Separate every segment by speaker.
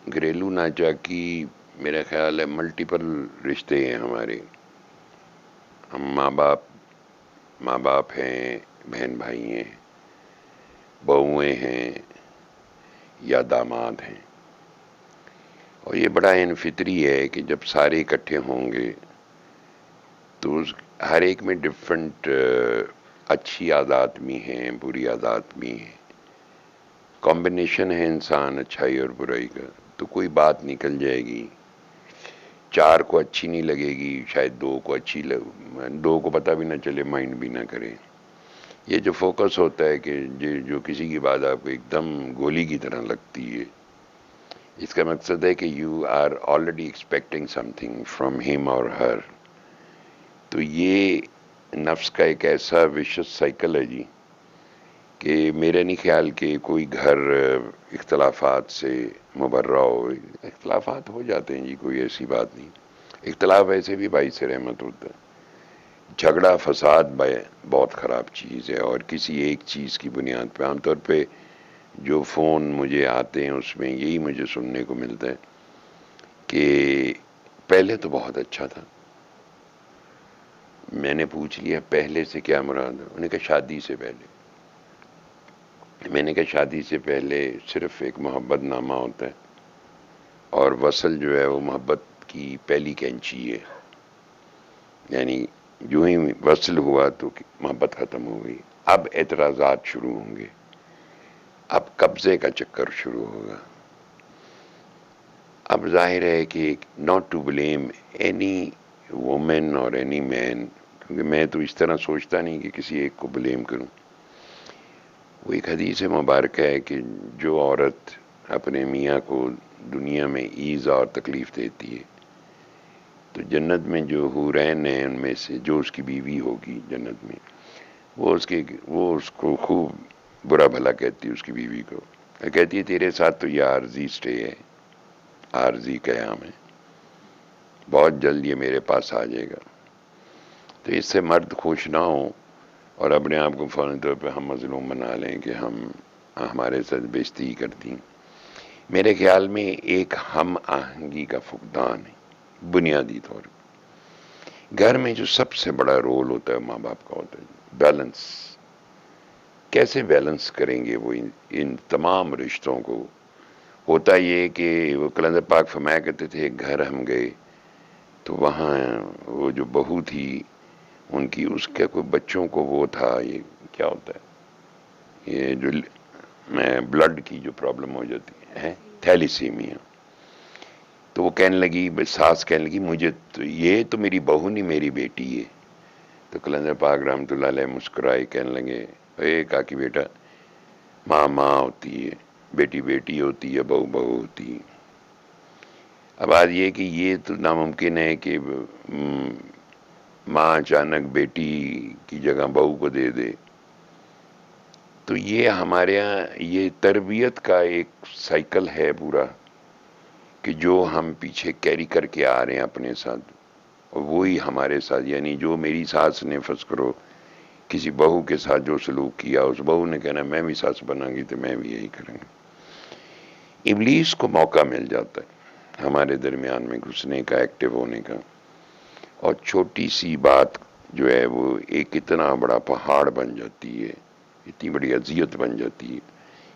Speaker 1: گھریلو ناچاکی میرا خیال ہے ملٹیپل رشتے ہیں ہمارے. ہم ماں باپ ہیں، بہن بھائی ہیں، بہویں ہیں یا داماد ہیں. اور یہ بڑا فطری ہے کہ جب سارے اکٹھے ہوں گے تو ہر ایک میں ڈفرینٹ اچھی عادات بھی ہیں، بری عادات بھی ہیں. کمبینیشن ہے انسان اچھائی اور برائی کا، تو کوئی بات نکل جائے گی. چار کو اچھی نہیں لگے گی، شاید دو کو دو کو پتہ بھی نہ چلے، مائنڈ بھی نہ کرے. یہ جو فوکس ہوتا ہے کہ جو کسی کی بات آپ کو ایک دم گولی کی طرح لگتی ہے، اس کا مقصد ہے کہ you are already expecting something from him اور ہر. تو یہ نفس کا ایک ایسا وشس سائیکل ہے جی کہ میرا نہیں خیال کہ کوئی گھر اختلافات سے مبرہ ہو. اختلافات ہو جاتے ہیں جی، کوئی ایسی بات نہیں. اختلاف ایسے بھی باعث رحمت ہوتا ہے. جھگڑا فساد بہت خراب چیز ہے، اور کسی ایک چیز کی بنیاد پہ. عام طور پہ جو فون مجھے آتے ہیں اس میں یہی مجھے سننے کو ملتا ہے کہ پہلے تو بہت اچھا تھا. میں نے پوچھ لیا پہلے سے کیا مراد ہے؟ انہوں نے کہا شادی سے پہلے. میں نے کہا شادی سے پہلے صرف ایک محبت نامہ ہوتا ہے، اور وصل جو ہے وہ محبت کی پہلی کینچی ہے. یعنی جو ہی وصل ہوا تو محبت ختم ہو گئی. اب اعتراضات شروع ہوں گے، اب قبضے کا چکر شروع ہوگا. اب ظاہر ہے کہ not to blame any woman اور اینی مین، کیونکہ میں تو اس طرح سوچتا نہیں کہ کسی ایک کو بلیم کروں. وہ ایک حدیث مبارکہ ہے کہ جو عورت اپنے میاں کو دنیا میں ایذا اور تکلیف دیتی ہے تو جنت میں جو حورین ہیں ان میں سے جو اس کی بیوی ہوگی جنت میں، وہ اس کو خوب برا بھلا کہتی ہے. اس کی بیوی کو کہتی ہے تیرے ساتھ تو یہ عارضی سٹے ہے، عارضی قیام ہے، بہت جلد یہ میرے پاس آ جائے گا. تو اس سے مرد خوش نہ ہوں اور اپنے آپ کو فوراً طور پہ ہم مظلوم بنا لیں کہ ہمارے ساتھ بےزتی کرتی ہیں. میرے خیال میں ایک ہم آہنگی کا فقدان ہے بنیادی طور پہ. گھر میں جو سب سے بڑا رول ہوتا ہے ماں باپ کا ہوتا ہے بیلنس. کیسے بیلنس کریں گے وہ ان تمام رشتوں کو؟ ہوتا یہ کہ وہ کلندر پاک فرمایا کرتے تھے ایک گھر ہم گئے تو وہاں وہ جو بہو تھی ان کی اس کے کوئی بچوں کو وہ تھا، یہ کیا ہوتا ہے، یہ جو میں بلڈ کی جو پرابلم ہو جاتی ہے تھیلیسیمیا. تو وہ کہنے لگی، ساس کہنے لگی مجھے تو یہ تو میری بہو نہیں میری بیٹی ہے. تو کلندر پاک رحمۃ اللہ علیہ مسکرائے، کہنے لگے اے کاکی بیٹا، ماں ماں ہوتی ہے، بیٹی بیٹی ہوتی ہے، بہو بہو ہوتی ہے. اب بات یہ کہ یہ تو ناممکن ہے کہ ماں اچانک بیٹی کی جگہ بہو کو دے دے. تو یہ ہمارے ہاں یہ تربیت کا ایک سائیکل ہے پورا کہ جو ہم پیچھے کیری کر کے آ رہے ہیں اپنے ساتھ، اور وہی ہمارے ساتھ. یعنی جو میری ساس نے فرض کرو کسی بہو کے ساتھ جو سلوک کیا، اس بہو نے کہنا میں بھی ساس بنا گی تو میں بھی یہی کروں گی. ابلیس کو موقع مل جاتا ہے ہمارے درمیان میں گھسنے کا، ایکٹیو ہونے کا. اور چھوٹی سی بات جو ہے وہ ایک اتنا بڑا پہاڑ بن جاتی ہے، اتنی بڑی اذیت بن جاتی ہے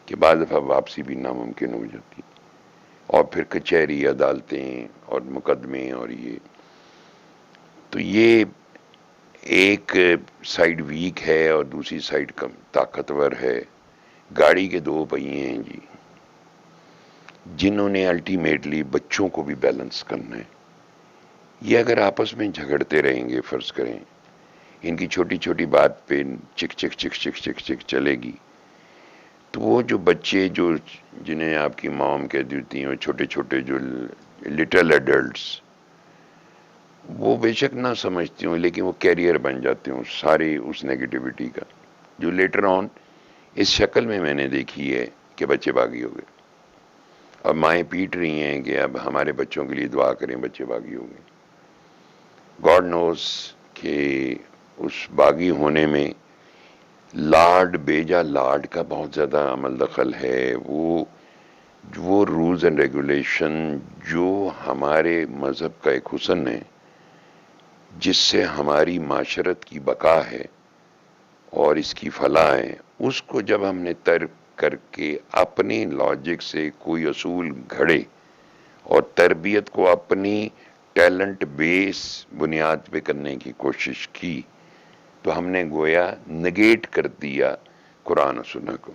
Speaker 1: کہ بعض دفعہ واپسی بھی ناممکن ہو جاتی ہے. اور پھر کچہری، عدالتیں اور مقدمے، اور یہ تو یہ ایک سائیڈ ویک ہے اور دوسری سائیڈ کم طاقتور ہے. گاڑی کے دو پہیے ہیں جی، جنہوں نے الٹیمیٹلی بچوں کو بھی بیلنس کرنا ہے. یہ اگر آپس میں جھگڑتے رہیں گے، فرض کریں ان کی چھوٹی چھوٹی بات پہ چک چک چک چک چک چک چلے گی، تو وہ جو بچے جنہیں آپ کی مام کہہ دیتی ہیں، وہ چھوٹے چھوٹے جو لٹل ایڈلٹس، وہ بے شک نہ سمجھتی ہوں لیکن وہ کیریئر بن جاتے ہوں ساری اس نیگیٹیوٹی کا، جو لیٹر آن اس شکل میں نے دیکھی ہے کہ بچے باغی ہو گئے. اب مائیں پیٹ رہی ہیں کہ اب ہمارے بچوں کے لیے دعا کریں، بچے باغی ہو گئے. گاڈ نوز کہ اس باغی ہونے میں لاڈ بیجا لاڈ کا بہت زیادہ عمل دخل ہے. وہ وہ رولز اینڈ ریگولیشن جو ہمارے مذہب کا ایک حسن ہے، جس سے ہماری معاشرت کی بقا ہے اور اس کی فلاح ہے، اس کو جب ہم نے ترک کر کے اپنے لاجک سے کوئی اصول گھڑے اور تربیت کو اپنی ٹیلنٹ بیس بنیاد پہ کرنے کی کوشش کی، تو ہم نے گویا نگیٹ کر دیا قرآن و سنت کو.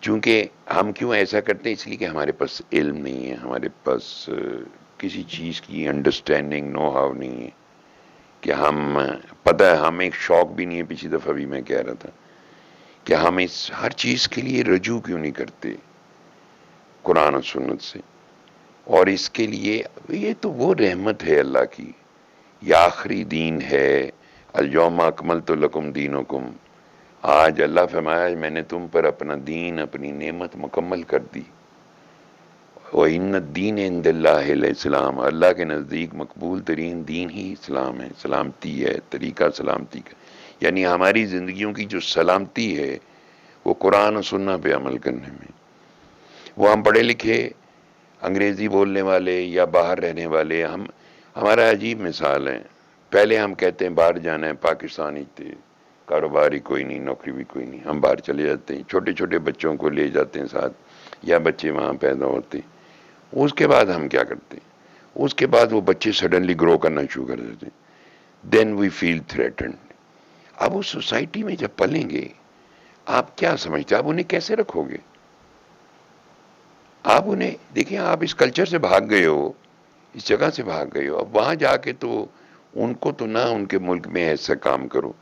Speaker 1: چونکہ ہم کیوں ایسا کرتے ہیں؟ اس لیے کہ ہمارے پاس علم نہیں ہے، ہمارے پاس کسی چیز کی انڈرسٹینڈنگ نو ہاؤ نہیں ہے کہ ہم پتہ ہے، ہم ایک شوق بھی نہیں ہے. پچھلی دفعہ بھی میں کہہ رہا تھا کہ ہم اس ہر چیز کے لیے رجوع کیوں نہیں کرتے قرآن و سنت سے. اور اس کے لیے یہ تو وہ رحمت ہے اللہ کی، یہ آخری دین ہے. الیوم اکملت لکم دینکم، آج اللہ فرمایا میں نے تم پر اپنا دین، اپنی نعمت مکمل کر دی. وَإِنَّ الدِّينَ عِندَ اللَّهِ الْإِسْلَامُ، اللہ کے نزدیک مقبول ترین دین ہی اسلام ہے، سلامتی ہے، طریقہ سلامتی کا. یعنی ہماری زندگیوں کی جو سلامتی ہے وہ قرآن و سنت پہ عمل کرنے میں. وہ ہم پڑھے لکھے انگریزی بولنے والے یا باہر رہنے والے، ہمارا عجیب مثال ہے. پہلے ہم کہتے ہیں باہر جانا ہے، پاکستانی تھے، کاروبار ہی کوئی نہیں، نوکری بھی کوئی نہیں، ہم باہر چلے جاتے ہیں، چھوٹے چھوٹے بچوں کو لے جاتے ہیں ساتھ، یا بچے وہاں پیدا ہوتے ہیں. اس کے بعد ہم کیا کرتے ہیں؟ اس کے بعد وہ بچے سڈنلی گرو کرنا شروع کر دیتے ہیں. دین وی فیل تھریٹنڈ. اب اس سوسائٹی میں جب پلیں گے، آپ کیا سمجھتے ہیں آپ انہیں کیسے رکھو گے؟ آپ انہیں دیکھیں، آپ اس کلچر سے بھاگ گئے ہو، اس جگہ سے بھاگ گئے ہو، اب وہاں جا کے تو ان کو تو نہ ان کے ملک میں ایسا کام کرو.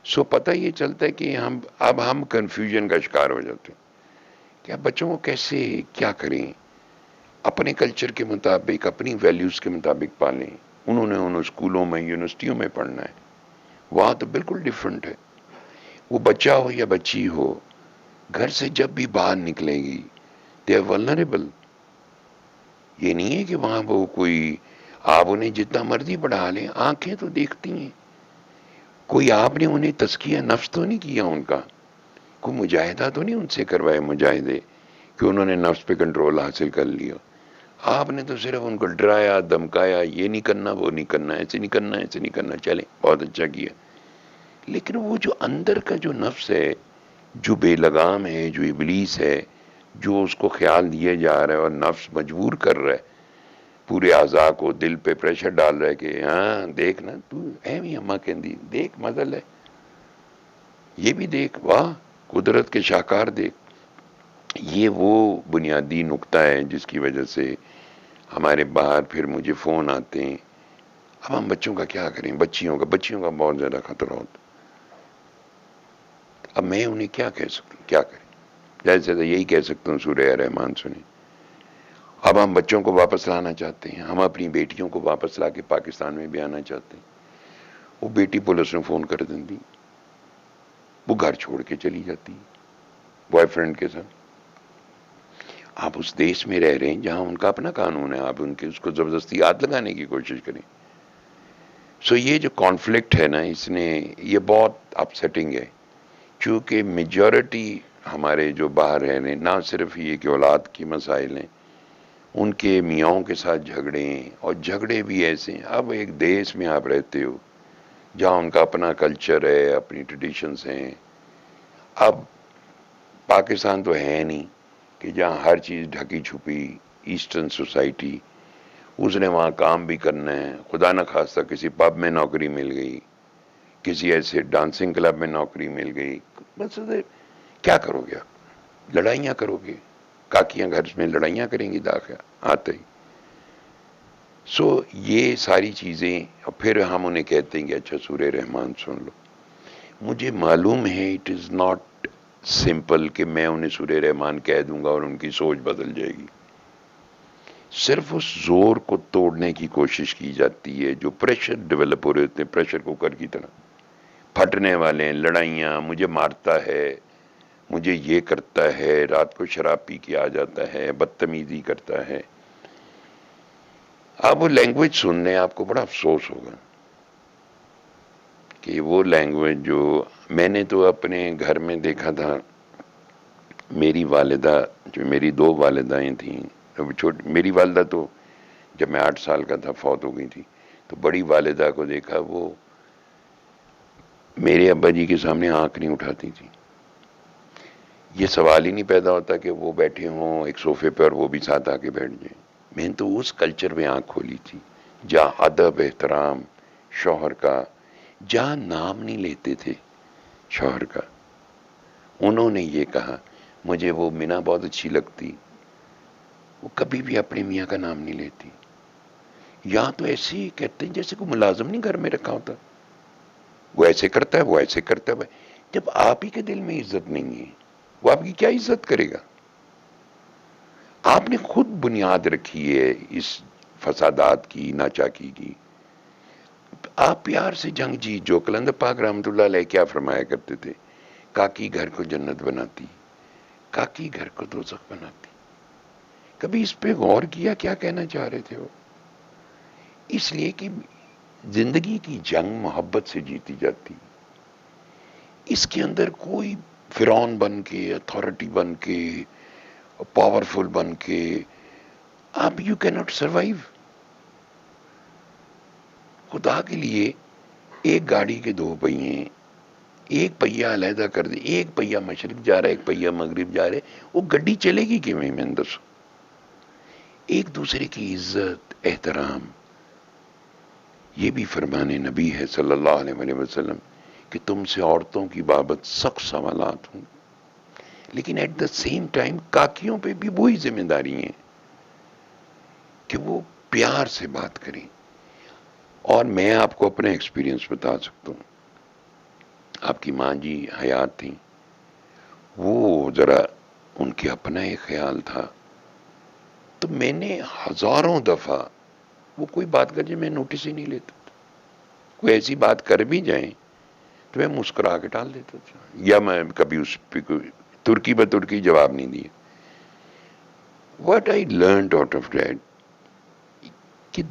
Speaker 1: سو پتہ یہ چلتا ہے کہ ہم کنفیوژن کا شکار ہو جاتے ہیں کہ اب بچوں کو کیسے کیا کریں، اپنے کلچر کے مطابق، اپنی ویلیوز کے مطابق پالیں. انہوں نے ان اسکولوں میں، یونیورسٹیوں میں پڑھنا ہے، وہاں تو بالکل ڈیفرنٹ ہے. وہ بچہ ہو یا بچی ہو، گھر سے جب بھی باہر نکلے گی دے آر ولنریبل. یہ نہیں ہے کہ وہاں وہ کوئی، آپ انہیں جتنا مرضی پڑھا لیں، آنکھیں تو دیکھتی ہیں. کوئی آپ نے انہیں تزکیہ نفس تو نہیں کیا ان کا، کوئی مجاہدہ تو نہیں ان سے کروائے مجاہدے کہ انہوں نے نفس پہ کنٹرول حاصل کر لیا. آپ نے تو صرف ان کو ڈرایا، دھمکایا، یہ نہیں کرنا، وہ نہیں کرنا، ایسے نہیں کرنا، ایسے نہیں کرنا. چلیں بہت اچھا کیا. لیکن وہ جو اندر کا جو نفس ہے، جو بے لگام ہے، جو ابلیس ہے، جو اس کو خیال دیے جا رہا ہے اور نفس مجبور کر رہا ہے، پورے اعضاء کو دل پہ پریشر ڈال رہا ہے کہ ہاں دیکھ نا تو ایویں اماں کہندی، دیکھ مزل ہے، یہ بھی دیکھ، واہ قدرت کے شاہکار دیکھ. یہ وہ بنیادی نقطہ ہے جس کی وجہ سے ہمارے باہر پھر مجھے فون آتے ہیں. اب ہم بچوں کا کیا کریں؟ بچیوں کا بہت زیادہ خطرہ ہوتا. اب میں انہیں کیا کہہ سکتا ہوں، کیا کریں؟ جیسے یہی کہہ سکتا ہوں سورہ رحمان سنیں. اب ہم بچوں کو واپس لانا چاہتے ہیں، ہم اپنی بیٹیوں کو واپس لا کے پاکستان میں بھی آنا چاہتے ہیں. وہ بیٹی پولیس نے فون کر دی، وہ گھر چھوڑ کے چلی جاتی بوائے فرینڈ کے ساتھ. آپ اس دیش میں رہ رہے ہیں جہاں ان کا اپنا قانون ہے، آپ ان کے اس کو زبردستی ہاتھ لگانے کی کوشش کریں. سو یہ جو کانفلکٹ ہے نا، اس نے یہ بہت اپسیٹنگ ہے. چونکہ میجورٹی ہمارے جو باہر رہ رہے ہیں، نہ صرف یہ کہ اولاد کی مسائل ہیں، ان کے میاؤں کے ساتھ جھگڑے ہیں، اور جھگڑے بھی ایسے ہیں. اب ایک دیش میں آپ رہتے ہو جہاں ان کا اپنا کلچر ہے، اپنی ٹریڈیشنز ہیں. اب پاکستان تو ہے نہیں کہ جہاں ہر چیز ڈھکی چھپی، ایسٹرن سوسائٹی، اس نے وہاں کام بھی کرنا ہے. خدا نہ خواستہ کسی پب میں نوکری مل گئی، کسی ایسے ڈانسنگ کلب میں نوکری مل گئی، بس کیا کرو گے آپ؟ لڑائیاں کرو گے، کاکیاں گھر میں لڑائیاں کریں گی داخل آتے ہی. سو یہ ساری چیزیں، اور پھر ہم انہیں کہتے ہیں کہ اچھا سورہ رحمان سن لو. مجھے معلوم ہے اٹ از ناٹ سمپل کہ میں انہیں سورہ رحمان کہہ دوں گا اور ان کی سوچ بدل جائے گی. صرف اس زور کو توڑنے کی کوشش کی جاتی ہے جو پریشر ڈیولپ ہو رہے ہوتے ہیں، پریشر کوکر کی طرح پھٹنے والے ہیں. لڑائیاں، مجھے مارتا ہے، مجھے یہ کرتا ہے، رات کو شراب پی کے آ جاتا ہے، بدتمیزی کرتا ہے. آپ وہ لینگویج سننے آپ کو بڑا افسوس ہوگا کہ وہ لینگویج جو میں نے تو اپنے گھر میں دیکھا تھا میری والدہ، جو میری دو والدائیں تھیں، میری والدہ تو جب میں 8 سال کا تھا فوت ہو گئی تھی، تو بڑی والدہ کو دیکھا، وہ میرے ابا جی کے سامنے آنکھ نہیں اٹھاتی تھی. یہ سوال ہی نہیں پیدا ہوتا کہ وہ بیٹھے ہوں ایک صوفے پہ اور وہ بھی ساتھ آ کے بیٹھ جائیں. میں نے تو اس کلچر میں آنکھ کھولی تھی جہاں ادب احترام شوہر کا، جہاں نام نہیں لیتے تھے شوہر کا. انہوں نے یہ کہا، مجھے وہ مینا بہت اچھی لگتی، وہ کبھی بھی اپنے میاں کا نام نہیں لیتی. یہاں تو ایسے ہی کہتے ہیں جیسے کوئی ملازم نہیں گھر میں رکھا ہوتا، وہ ایسے کرتا ہے وہ ایسے کرتا ہے. جب آپ ہی کے دل میں عزت نہیں ہے، وہ آپ کی کیا عزت کرے گا؟ آپ نے خود بنیاد رکھی ہے اس فسادات کی، ناچاکی کی. آپ پیار سے جنگ جیت جو کلندر پاک رحمۃ اللہ علیہ کیا فرمایا کرتے تھے، کاکی گھر کو جنت بناتی، کاکی گھر کو دوزخ بناتی. کبھی اس پہ غور کیا کیا کہنا چاہ رہے تھے وہ؟ اس لیے کہ زندگی کی جنگ محبت سے جیتی جاتی. اس کے اندر کوئی فرعون بن کے، اتھارٹی بن کے، پاورفل بن کے آپ یو کی ناٹ سروائیو. خدا کے لیے ایک گاڑی کے دو پہیے، ایک پہیہ علیحدہ کر دے، ایک پہیہ مشرق جا رہا ہے ایک پہیہ مغرب جا رہا ہے، وہ گڈی چلے گی کہ میں اندر. ایک دوسرے کی عزت احترام، یہ بھی فرمان نبی ہے صلی اللہ علیہ وسلم کہ تم سے عورتوں کی بابت سخت سوالات ہوں، لیکن ایٹ دا سیم ٹائم کاکیوں پہ بھی وہی ذمہ داری ہیں کہ وہ پیار سے بات کریں. اور میں آپ کو اپنا ایکسپیرینس بتا سکتا ہوں. آپ کی ماں جی حیات تھیں، وہ ذرا ان کے اپنا ایک خیال تھا، تو میں نے ہزاروں دفعہ وہ کوئی بات کر جائے میں نوٹس ہی نہیں لیتا. کوئی ایسی بات کر بھی جائیں تو میں مسکرا کے ٹال دیتا تھا، یا میں کبھی اس پہ کوئی ترکی بترکی جواب نہیں دیا. What I learned out of that کہ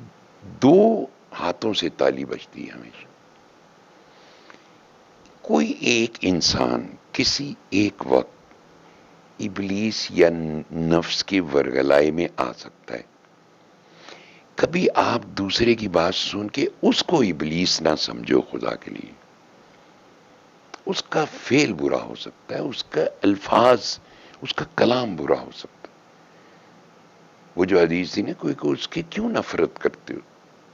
Speaker 1: دو ہاتھوں سے تالی بجتی ہے ہمیشہ. کوئی ایک انسان کسی ایک وقت ابلیس یا نفس کے ورگلائے میں آ سکتا ہے. کبھی آپ دوسرے کی بات سن کے اس کو ابلیس نہ سمجھو خدا کے لیے. اس کا فعل برا ہو سکتا ہے، اس کا الفاظ، اس کا کلام برا ہو سکتا ہے. وہ جو حدیث تھی نا، کوئی کو اس کے کیوں نفرت کرتے ہو،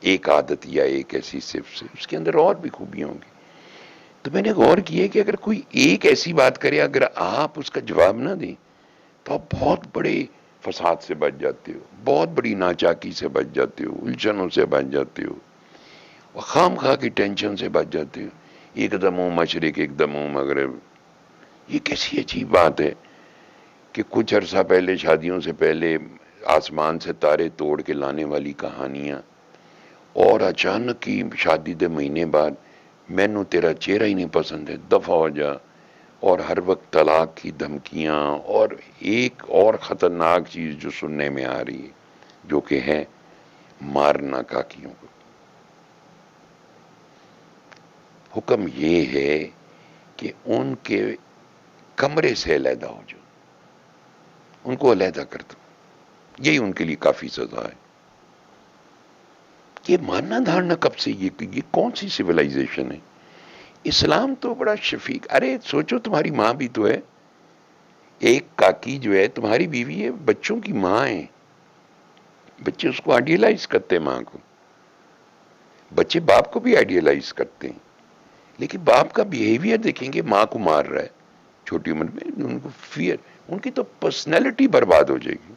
Speaker 1: ایک عادت یا ایک ایسی صفت سے، اس کے اندر اور بھی خوبیاں ہوں گی. تو میں نے غور کیا کہ اگر کوئی ایک ایسی بات کرے، اگر آپ اس کا جواب نہ دیں تو آپ بہت بڑے فساد سے بچ جاتے ہو، بہت بڑی ناچاکی سے بچ جاتے ہو، الجھنوں سے بچ جاتے ہو، اور خام خواہ کی ٹینشن سے بچ جاتے ہو. ایک دم ہوں مشرق ایک دم ہوں مغرب. یہ کیسی عجیب بات ہے کہ کچھ عرصہ پہلے شادیوں سے پہلے آسمان سے تارے توڑ کے لانے والی کہانیاں، اور اچانک کی شادی دے مہینے بعد مینو تیرا چہرہ ہی نہیں پسند ہے، دفع ہو جا. اور ہر وقت طلاق کی دھمکیاں، اور ایک اور خطرناک چیز جو سننے میں آ رہی ہے جو کہ ہے مارنا کاکیوں کو. حکم یہ ہے کہ ان کے کمرے سے علیحدہ ہو جاؤ، ان کو علیحدہ کر دو. یہی ان کے لیے کافی سزا ہے. یہ ماننا دھارنا کب سے، یہ کون سی سویلائزیشن ہے؟ اسلام تو بڑا شفیق. ارے سوچو تمہاری ماں بھی تو ہے، ایک کاکی جو ہے تمہاری بیوی ہے، بچوں کی ماں ہے. بچے اس کو آئیڈیلائز کرتے ہیں ماں کو، بچے باپ کو بھی آئیڈیلائز کرتے ہیں. لیکن باپ کا بیہیویئر دیکھیں گے، ماں کو مار رہا ہے چھوٹی عمر میں، ان کو فیئر، ان کی تو پرسنالٹی برباد ہو جائے گی.